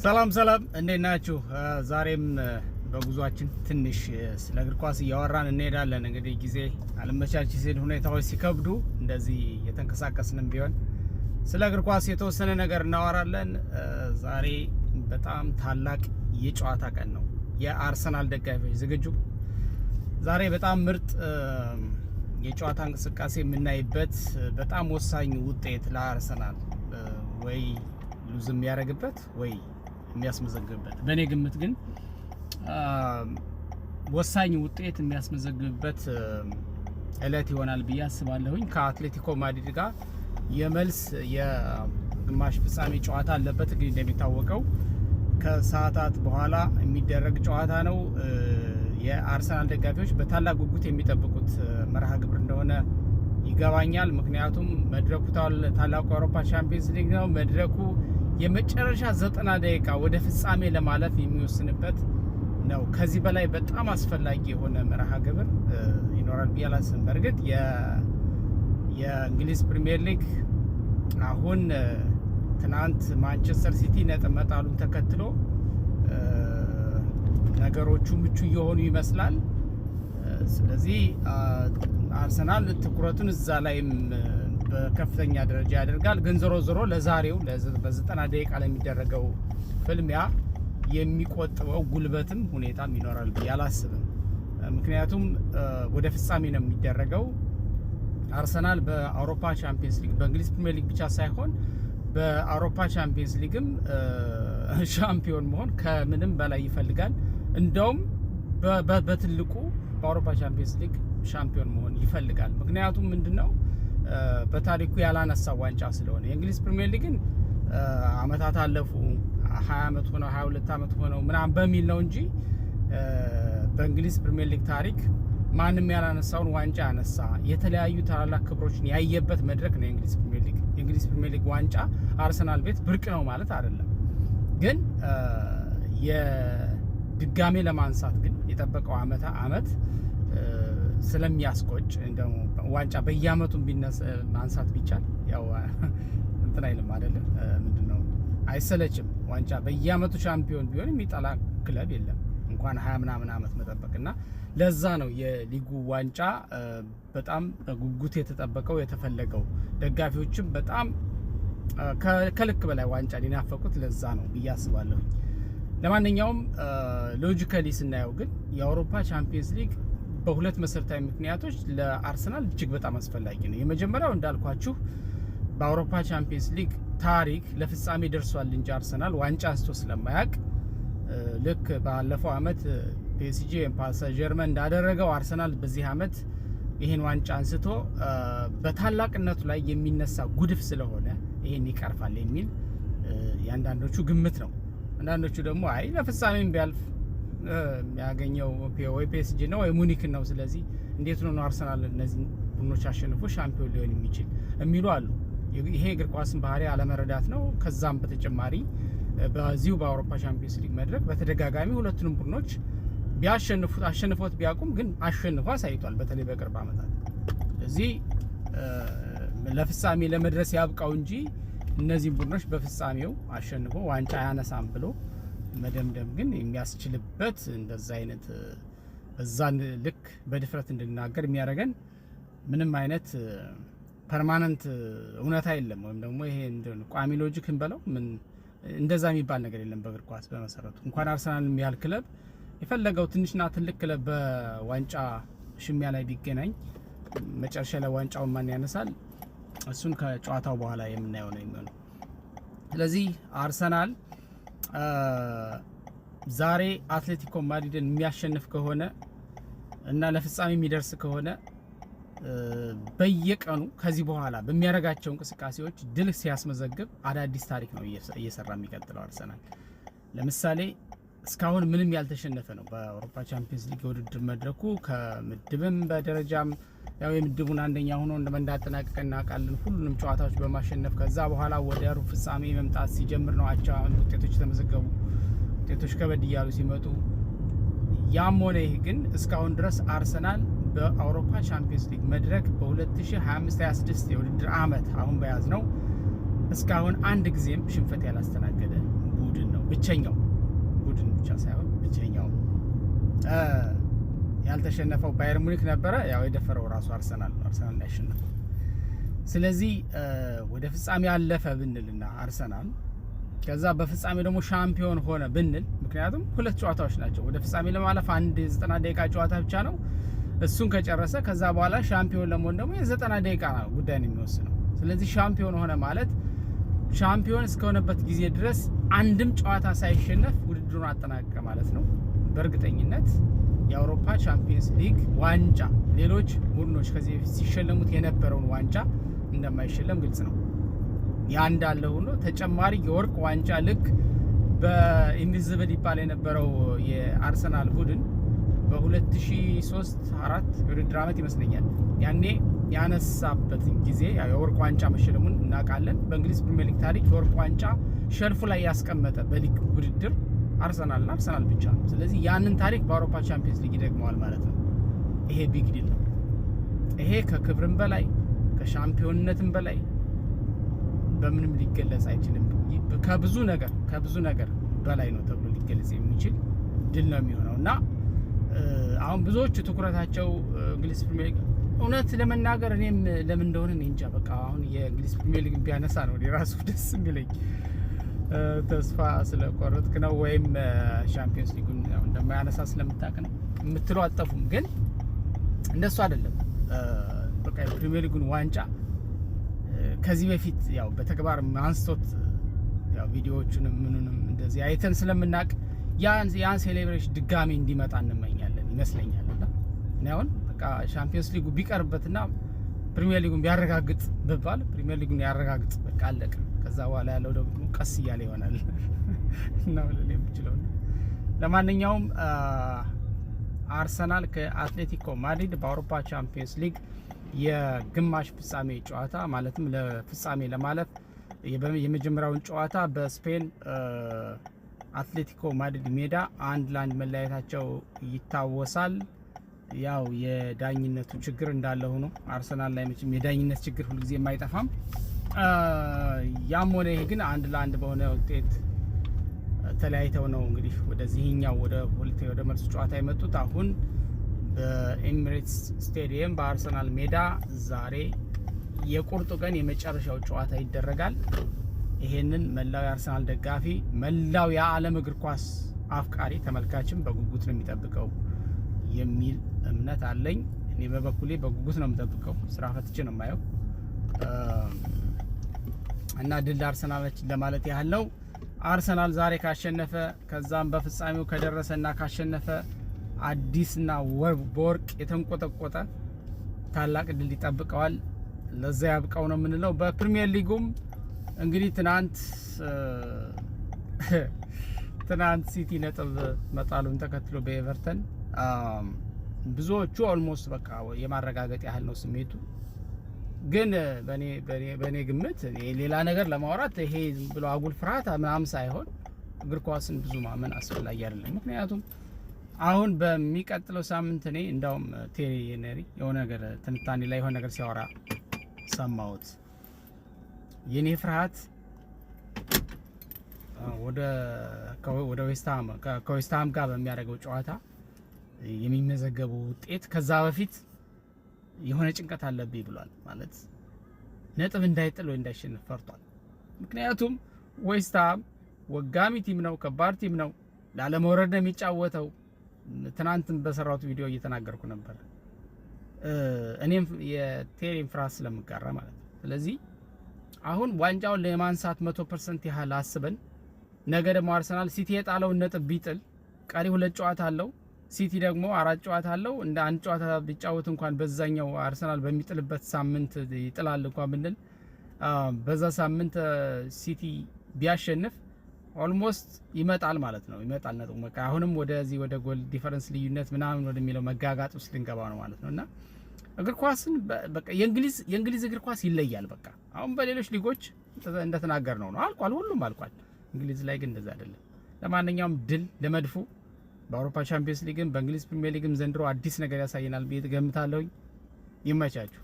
ሰላም እንዴት ናችሁ? ዛሬም በጉዟችን ትንሽ ስለ እግር ኳስ እያወራን እንሄዳለን። እንግዲህ ጊዜ አለመቻች ሲል ሁኔታዎች ሲከብዱ እንደዚህ የተንቀሳቀስንም ቢሆን ስለ እግር ኳስ የተወሰነ ነገር እናወራለን። ዛሬ በጣም ታላቅ የጨዋታ ቀን ነው። የአርሰናል ደጋፊዎች ዝግጁ? ዛሬ በጣም ምርጥ የጨዋታ እንቅስቃሴ የምናይበት በጣም ወሳኝ ውጤት ለአርሰናል ወይ ሉዝ የሚያደርግበት ወይ የሚያስመዘግብበት፣ በእኔ ግምት ግን ወሳኝ ውጤት የሚያስመዘግብበት እለት ይሆናል ብዬ አስባለሁኝ። ከአትሌቲኮ ማድሪድ ጋር የመልስ የግማሽ ፍጻሜ ጨዋታ አለበት። እንግዲህ እንደሚታወቀው ከሰዓታት በኋላ የሚደረግ ጨዋታ ነው። የአርሰናል ደጋፊዎች በታላቅ ጉጉት የሚጠብቁት መርሃ ግብር እንደሆነ ይገባኛል። ምክንያቱም መድረኩ ታላቁ የአውሮፓ ቻምፒየንስ ሊግ ነው። መድረኩ የመጨረሻ 90 ደቂቃ ወደ ፍጻሜ ለማለፍ የሚወስንበት ነው። ከዚህ በላይ በጣም አስፈላጊ የሆነ መርሃ ግብር ይኖራል ብዬ አላስብም። በእርግጥ የእንግሊዝ ፕሪሚየር ሊግ አሁን ትናንት ማንቸስተር ሲቲ ነጥብ መጣሉን ተከትሎ ነገሮቹ ምቹ እየሆኑ ይመስላል። ስለዚህ አርሰናል ትኩረቱን እዛ ላይም በከፍተኛ ደረጃ ያደርጋል። ግን ዞሮ ለዛሬው በ90 ደቂቃ ላይ የሚደረገው ፍልሚያ የሚቆጥበው ጉልበትም ሁኔታም ይኖራል ብዬ አላስብም። ምክንያቱም ወደ ፍጻሜ ነው የሚደረገው። አርሰናል በአውሮፓ ቻምፒየንስ ሊግ በእንግሊዝ ፕሪሚየር ሊግ ብቻ ሳይሆን በአውሮፓ ቻምፒየንስ ሊግም ሻምፒዮን መሆን ከምንም በላይ ይፈልጋል። እንደውም በትልቁ በአውሮፓ ቻምፒየንስ ሊግ ሻምፒዮን መሆን ይፈልጋል። ምክንያቱም ምንድነው በታሪኩ ያላነሳው ዋንጫ ስለሆነ። የእንግሊዝ ፕሪሚየር ሊግን አመታት አለፉ 20 አመት ሆነው 22 አመት ሆነው ምናምን በሚል ነው እንጂ በእንግሊዝ ፕሪሚየር ሊግ ታሪክ ማንም ያላነሳውን ዋንጫ ያነሳ የተለያዩ ታላላቅ ክብሮችን ያየበት መድረክ ነው የእንግሊዝ ፕሪሚየር ሊግ። የእንግሊዝ ፕሪሚየር ሊግ ዋንጫ አርሰናል ቤት ብርቅ ነው ማለት አይደለም። ግን የድጋሜ ለማንሳት ግን የጠበቀው አመት ስለሚያስቆጭ እንደው ዋንጫ በየአመቱ ማንሳት ቢቻል ያው እንትን አይልም አይደለም፣ ምንድነው አይሰለችም። ዋንጫ በየአመቱ ሻምፒዮን ቢሆን የሚጠላ ክለብ የለም፣ እንኳን 20 ምናምን አመት መጠበቅና ለዛ ነው የሊጉ ዋንጫ በጣም በጉጉት የተጠበቀው የተፈለገው። ደጋፊዎችም በጣም ከልክ በላይ ዋንጫ ሊናፈቁት ለዛ ነው ብዬ አስባለሁ። ለማንኛውም ሎጂካሊ ስናየው ግን የአውሮፓ ቻምፒየንስ ሊግ በሁለት መሰረታዊ ምክንያቶች ለአርሰናል እጅግ በጣም አስፈላጊ ነው። የመጀመሪያው እንዳልኳችሁ በአውሮፓ ቻምፒየንስ ሊግ ታሪክ ለፍጻሜ ደርሷል እንጂ አርሰናል ዋንጫ አንስቶ ስለማያውቅ ልክ ባለፈው አመት ፒኤስጂ ፓሪስ ጀርመን እንዳደረገው አርሰናል በዚህ አመት ይሄን ዋንጫ አንስቶ በታላቅነቱ ላይ የሚነሳ ጉድፍ ስለሆነ ይሄን ይቀርፋል የሚል ያንዳንዶቹ ግምት ነው። አንዳንዶቹ ደግሞ አይ ለፍጻሜም ቢያልፍ የሚያገኘው ወይ ፒኤስጂ ነው ወይ ሙኒክ ነው። ስለዚህ እንዴት ነው አርሰናል እነዚህ ቡድኖች አሸንፎ ሻምፒዮን ሊሆን የሚችል የሚሉ አሉ። ይሄ እግር ኳስን ባህሪ አለመረዳት ነው። ከዛም በተጨማሪ በዚሁ በአውሮፓ ቻምፒየንስ ሊግ መድረክ በተደጋጋሚ ሁለቱንም ቡድኖች አሸንፎት ቢያቁም ግን አሸንፎ አሳይቷል፣ በተለይ በቅርብ አመታት። ስለዚህ ለፍጻሜ ለመድረስ ያብቃው እንጂ እነዚህ ቡድኖች በፍጻሜው አሸንፎ ዋንጫ አያነሳም ብሎ መደምደም ግን የሚያስችልበት እንደዛ አይነት በዛን ልክ በድፍረት እንድናገር የሚያደርገን ምንም አይነት ፐርማነንት እውነታ የለም። ወይም ደግሞ ይሄ ቋሚ ሎጂክ እንበለው ምን እንደዛ የሚባል ነገር የለም በእግር ኳስ በመሰረቱ። እንኳን አርሰናል የሚያህል ክለብ የፈለገው ትንሽና ትልቅ ክለብ በዋንጫ ሽሚያ ላይ ቢገናኝ መጨረሻ ላይ ዋንጫውን ማን ያነሳል? እሱን ከጨዋታው በኋላ የምናየው ነው የሚሆነው። ስለዚህ አርሰናል ዛሬ አትሌቲኮ ማድሪድን የሚያሸንፍ ከሆነ እና ለፍጻሜ የሚደርስ ከሆነ በየቀኑ ከዚህ በኋላ በሚያደርጋቸው እንቅስቃሴዎች ድል ሲያስመዘግብ አዳዲስ ታሪክ ነው እየሰራ የሚቀጥለው አርሰናል። ለምሳሌ እስካሁን ምንም ያልተሸነፈ ነው በአውሮፓ ቻምፒየንስ ሊግ የውድድር መድረኩ። ከምድብም በደረጃም ያው የምድቡን አንደኛ ሆኖ እንዳጠናቀቀ እናውቃለን። ሁሉንም ጨዋታዎች በማሸነፍ ከዛ በኋላ ወደ ሩብ ፍጻሜ መምጣት ሲጀምር ነው አቻ ውጤቶች የተመዘገቡ። ውጤቶች ከበድ እያሉ ሲመጡ ያም ሆነ ይህ ግን እስካሁን ድረስ አርሰናል በአውሮፓ ቻምፒየንስ ሊግ መድረክ በ2025-26 የውድድር አመት አሁን በያዝ ነው እስካሁን አንድ ጊዜም ሽንፈት ያላስተናገደ ቡድን ነው። ብቸኛው ቡድን ብቻ ሳይሆን ብቸኛው ያልተሸነፈው ባየር ሙኒክ ነበረ። ያው የደፈረው ራሱ አርሰናል ላይ ያሸነፈው። ስለዚህ ወደ ፍጻሜ አለፈ ብንልና አርሰናል ከዛ በፍጻሜ ደግሞ ሻምፒዮን ሆነ ብንል፣ ምክንያቱም 2 ጨዋታዎች ናቸው። ወደ ፍጻሜ ለማለፍ አንድ 90 ደቂቃ ጨዋታ ብቻ ነው። እሱን ከጨረሰ ከዛ በኋላ ሻምፒዮን ለመሆን ደግሞ የ90 ደቂቃ ጉዳይ ነው የሚወስነው። ስለዚህ ሻምፒዮን ሆነ ማለት ሻምፒዮን እስከሆነበት ጊዜ ድረስ አንድም ጨዋታ ሳይሸነፍ ውድድሩን አጠናቀቀ ማለት ነው። በእርግጠኝነት የአውሮፓ ቻምፒየንስ ሊግ ዋንጫ ሌሎች ቡድኖች ከዚህ በፊት ሲሸለሙት የነበረውን ዋንጫ እንደማይሸለም ግልጽ ነው። ያ እንዳለ ሆኖ ተጨማሪ የወርቅ ዋንጫ ልክ በኢንቪዚብል ይባል የነበረው የአርሰናል ቡድን በ2003-4 የውድድር ዓመት ይመስለኛል ያኔ ያነሳበት ጊዜ የወርቅ ዋንጫ መሸለሙን እናውቃለን። በእንግሊዝ ፕሪሚየር ሊግ ታሪክ የወርቅ ዋንጫ ሸልፉ ላይ ያስቀመጠ በሊግ ውድድር አርሰናልና አርሰናል ብቻ ነው። ስለዚህ ያንን ታሪክ በአውሮፓ ቻምፒየንስ ሊግ ይደግመዋል ማለት ነው። ይሄ ቢግ ዲል ነው። ይሄ ከክብርም በላይ ከሻምፒዮንነትም በላይ በምንም ሊገለጽ አይችልም። ከብዙ ነገር በላይ ነው ተብሎ ሊገለጽ የሚችል ድል ነው የሚሆነው እና አሁን ብዙዎቹ ትኩረታቸው እንግሊዝ ፕሪሚየር ሊግ እውነት ለመናገር እኔም ለምን እንደሆነ እኔ እንጃ። በቃ አሁን የእንግሊዝ ፕሪሚየር ሊግ ቢያነሳ ነው የራሱ ደስ የሚለኝ። ተስፋ ስለቆረጥክ ነው ወይም ሻምፒዮንስ ሊጉን እንደማያነሳ ስለምታውቅ ነው የምትለው አጠፉም። ግን እንደሱ አይደለም። በቃ የፕሪሚየር ሊጉን ዋንጫ ከዚህ በፊት ያው በተግባር አንስቶት ያው ቪዲዮዎቹንም ምኑንም እንደዚህ አይተን ስለምናውቅ ያን ሴሌብሬሽን ድጋሚ እንዲመጣ እንመኛለን ይመስለኛል። እና እኔ አሁን በቃ ሻምፒዮንስ ሊጉ ቢቀርበትና ፕሪሚየር ሊጉን ቢያረጋግጥ ብባል ፕሪሚየር ሊጉን ያረጋግጥ በቃ አለቀ። ከዛ በኋላ ያለው ደግሞ ቀስ እያለ ይሆናል እና ወለኔ የምችለው። ለማንኛውም አርሰናል ከአትሌቲኮ ማድሪድ በአውሮፓ ቻምፒየንስ ሊግ የግማሽ ፍጻሜ ጨዋታ ማለትም ለፍጻሜ ለማለፍ የመጀመሪያውን ጨዋታ በስፔን አትሌቲኮ ማድሪድ ሜዳ 1-1 መለያየታቸው ይታወሳል። ያው የዳኝነቱ ችግር እንዳለ ሆኖ አርሰናል ላይ መቼም የዳኝነት ችግር ሁልጊዜ የማይጠፋም። ያም ሆነ ይሄ ግን 1-1 በሆነ ውጤት ተለያይተው ነው እንግዲህ ወደዚህኛው ወደ መልሱ ጨዋታ የመጡት። አሁን በኤሚሬትስ ስቴዲየም በአርሰናል ሜዳ ዛሬ የቁርጡ ቀን የመጨረሻው ጨዋታ ይደረጋል። ይሄንን መላው የአርሰናል ደጋፊ መላው የዓለም እግር ኳስ አፍቃሪ ተመልካችም በጉጉት ነው የሚጠብቀው የሚል እምነት አለኝ። እኔ በበኩሌ በጉጉት ነው የምጠብቀው። ስራ ፈትቼ ነው የማየው እና ድል አርሰናሎች ለማለት ያህል ነው። አርሰናል ዛሬ ካሸነፈ ከዛም በፍጻሜው ከደረሰና ካሸነፈ አዲስና በወርቅ የተንቆጠቆጠ ታላቅ ድል ይጠብቀዋል። ለዛ ያብቃው ነው የምንለው። በፕሪሚየር ሊጉም እንግዲህ ትናንት ሲቲ ነጥብ መጣሉን ተከትሎ በኤቨርተን ብዙዎቹ ኦልሞስት በቃ የማረጋገጥ ያህል ነው ስሜቱ። ግን በኔ ግምት ሌላ ነገር ለማውራት ይሄ ብሎ አጉል ፍርሃት ምናምን ሳይሆን እግር ኳስን ብዙ ማመን አስፈላጊ አይደለም። ምክንያቱም አሁን በሚቀጥለው ሳምንት እኔ እንዳውም ቴሪ ሄነሪ የሆነ ነገር ትንታኔ ላይ የሆነ ነገር ሲያወራ ሰማሁት። የኔ ፍርሃት ወደ ከዌስትሃም ጋር በሚያደርገው ጨዋታ የሚመዘገበው ውጤት ከዛ በፊት የሆነ ጭንቀት አለብኝ ብሏል። ማለት ነጥብ እንዳይጥል ወይ እንዳይሸነፍ ፈርቷል። ምክንያቱም ዌስትሃም ወጋሚ ቲም ነው፣ ከባድ ቲም ነው፣ ላለመውረድ ነው የሚጫወተው። ትናንትም በሰራሁት ቪዲዮ እየተናገርኩ ነበር። እኔም የቴሪን ፍርሃት ስለምጋራ ማለት ነው። ስለዚህ አሁን ዋንጫውን ለማንሳት 100% ያህል አስበን ነገ ደግሞ አርሰናል ሲቲ የጣለውን ነጥብ ቢጥል ቀሪ 2 ጨዋታ አለው። ሲቲ ደግሞ 4 ጨዋታ አለው። እንደ አንድ ጨዋታ ቢጫወት እንኳን በዛኛው አርሰናል በሚጥልበት ሳምንት ይጥላል እንኳን ብንል በዛ ሳምንት ሲቲ ቢያሸንፍ ኦልሞስት ይመጣል ማለት ነው። ይመጣል ነጥቡ በቃ አሁንም ወደዚህ ወደ ጎል ዲፈረንስ ልዩነት ምናምን ወደሚለው መጋጋጥ ውስጥ ልንገባ ነው ማለት ነውና እግር ኳስን በቃ የእንግሊዝ እግር ኳስ ይለያል። በቃ አሁን በሌሎች ሊጎች እንደተናገር ነው አልቋል፣ ሁሉም አልቋል። እንግሊዝ ላይ ግን እንደዛ አይደለም። ለማንኛውም ድል ለመድፉ በአውሮፓ ቻምፒየንስ ሊግም በእንግሊዝ ፕሪሚየር ሊግም ዘንድሮ አዲስ ነገር ያሳየናል ብዬ ገምታለሁ። ይመቻችሁ።